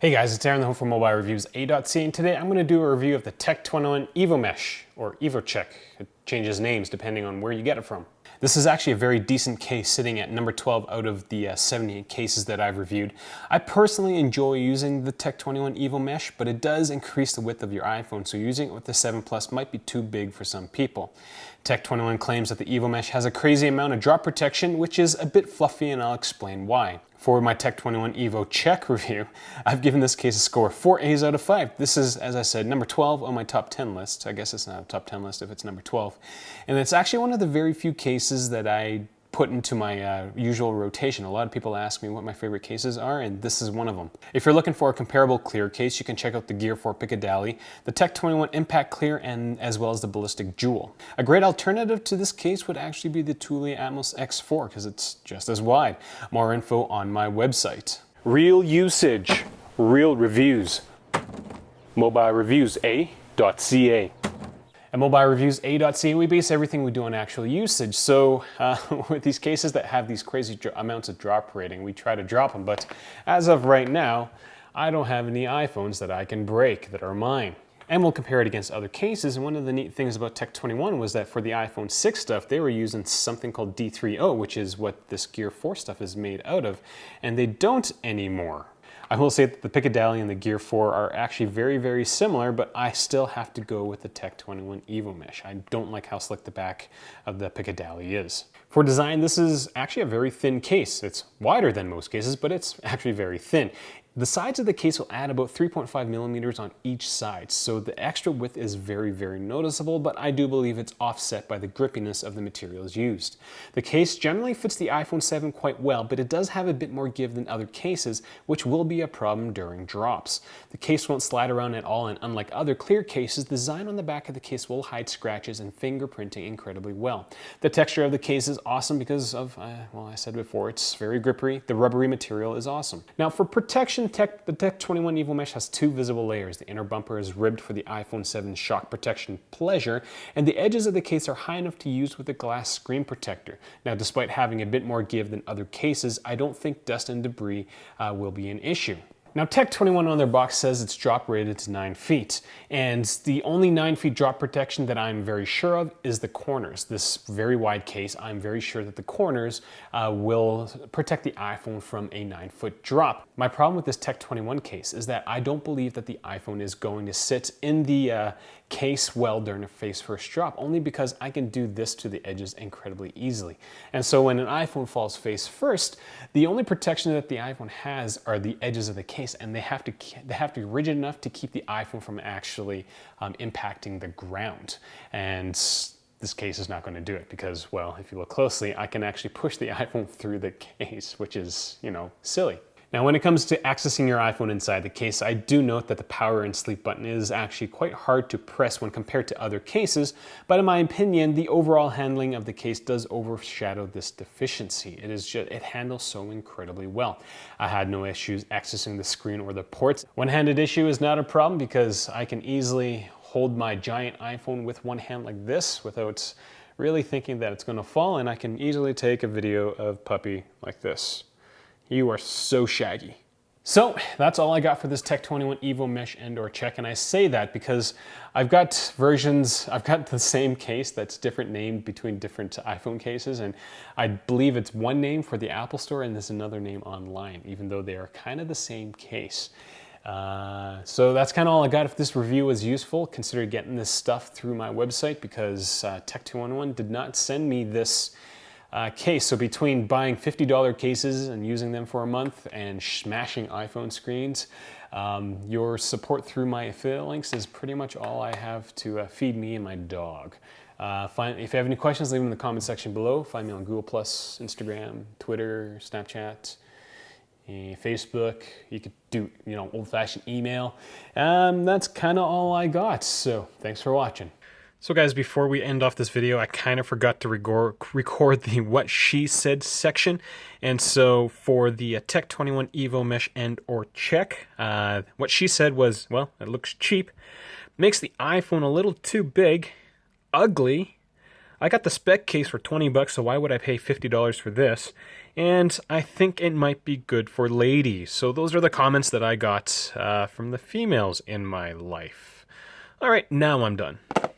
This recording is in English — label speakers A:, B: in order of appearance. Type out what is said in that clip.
A: Hey guys, it's Aaron, the home for mobile reviews A.C, and today I'm going to do a review of the Tech 21 Evo Mesh, or Evo Check. It changes names depending on where you get it from. This is actually a very decent case, sitting at number 12 out of the 78 cases that I've reviewed. I personally enjoy using the Tech 21 Evo Mesh, but it does increase the width of your iPhone, so using it with the 7 Plus might be too big for some people. Tech 21 claims that the Evo Mesh has a crazy amount of drop protection, which is a bit fluffy, and I'll explain why. For my Tech 21 Evo Check review, I've given this case a score of 4 A's out of 5. This is, as I said, number 12 on my top 10 list. I guess it's not a top 10 list if it's number 12. And it's actually one of the very few cases that I put into my usual rotation. A lot of people ask me what my favorite cases are, and this is one of them. If you're looking for a comparable clear case, you can check out the Gear 4 Piccadilly, the Tech 21 Impact Clear, and as well as the Ballistic Jewel. A great alternative to this case would actually be the Thule Atmos X4 because it's just as wide. More info on my website. Real usage, real reviews. Mobile Reviews A.ca. At Mobile Reviews A.ca, we base everything we do on actual usage. So with these cases that have these crazy amounts of drop rating, we try to drop them. But as of right now, I don't have any iPhones that I can break that are mine. And we'll compare it against other cases. And one of the neat things about Tech 21 was that for the iPhone 6 stuff, they were using something called D3O, which is what this Gear 4 stuff is made out of. And they don't anymore. I will say that the Piccadilly and the Gear 4 are actually very, very similar, but I still have to go with the Tech 21 Evo Mesh. I don't like how slick the back of the Piccadilly is. For design, this is actually a very thin case. It's wider than most cases, but it's actually very thin. The sides of the case will add about 3.5 millimeters on each side, so the extra width is very, very noticeable, but I do believe it's offset by the grippiness of the materials used. The case generally fits the iPhone 7 quite well, but it does have a bit more give than other cases, which will be a problem during drops. The case won't slide around at all, and unlike other clear cases, the design on the back of the case will hide scratches and fingerprinting incredibly well. The texture of the case is awesome because of, well, I said before, it's very grippery. The rubbery material is awesome. Now for protection, the Tech 21 Evo Mesh has two visible layers. The inner bumper is ribbed for the iPhone 7 shock protection pleasure, and the edges of the case are high enough to use with a glass screen protector. Now, despite having a bit more give than other cases, I don't think dust and debris will be an issue. Now, Tech 21 on their box says it's drop rated to 9 feet, and the only 9 feet drop protection that I'm very sure of is the corners. This very wide case, I'm very sure that the corners will protect the iPhone from a 9-foot drop. My problem with this Tech 21 case is that I don't believe that the iPhone is going to sit in the case well during a face first drop, only because I can do this to the edges incredibly easily. And so when an iPhone falls face first, the only protection that the iPhone has are the edges of the case, and they have to be rigid enough to keep the iPhone from actually impacting the ground. And this case is not going to do it because, well, if you look closely, I can actually push the iPhone through the case, which is, you know, silly. Now, when it comes to accessing your iPhone inside the case, I do note that the power and sleep button is actually quite hard to press when compared to other cases, but in my opinion, the overall handling of the case does overshadow this deficiency. It handles so incredibly well. I had no issues accessing the screen or the ports. One-handed issue is not a problem because I can easily hold my giant iPhone with one hand like this without really thinking that it's going to fall, and I can easily take a video of Puppy like this. You are so shaggy. So that's all I got for this Tech 21 Evo Mesh and/or Check, and I say that because I've got the same case that's different named between different iPhone cases, and I believe it's one name for the Apple Store and there's another name online, even though they are kind of the same case. So that's kind of all I got. If this review was useful, consider getting this stuff through my website because Tech 21 did not send me this case. So between buying $50 cases and using them for a month and smashing iPhone screens, your support through my affiliate links is pretty much all I have to feed me and my dog. If you have any questions, leave them in the comment section below. Find me on Google+, Instagram, Twitter, Snapchat, Facebook. You could do, old-fashioned email. That's kind of all I got. So thanks for watching. So guys, before we end off this video, I kind of forgot to record the what she said section. And so for the Tech 21 Evo Mesh and/or Check, what she said was, well, it looks cheap, makes the iPhone a little too big, ugly, I got the spec case for 20 bucks, so why would I pay $50 for this? And I think it might be good for ladies. So those are the comments that I got from the females in my life. All right, now I'm done.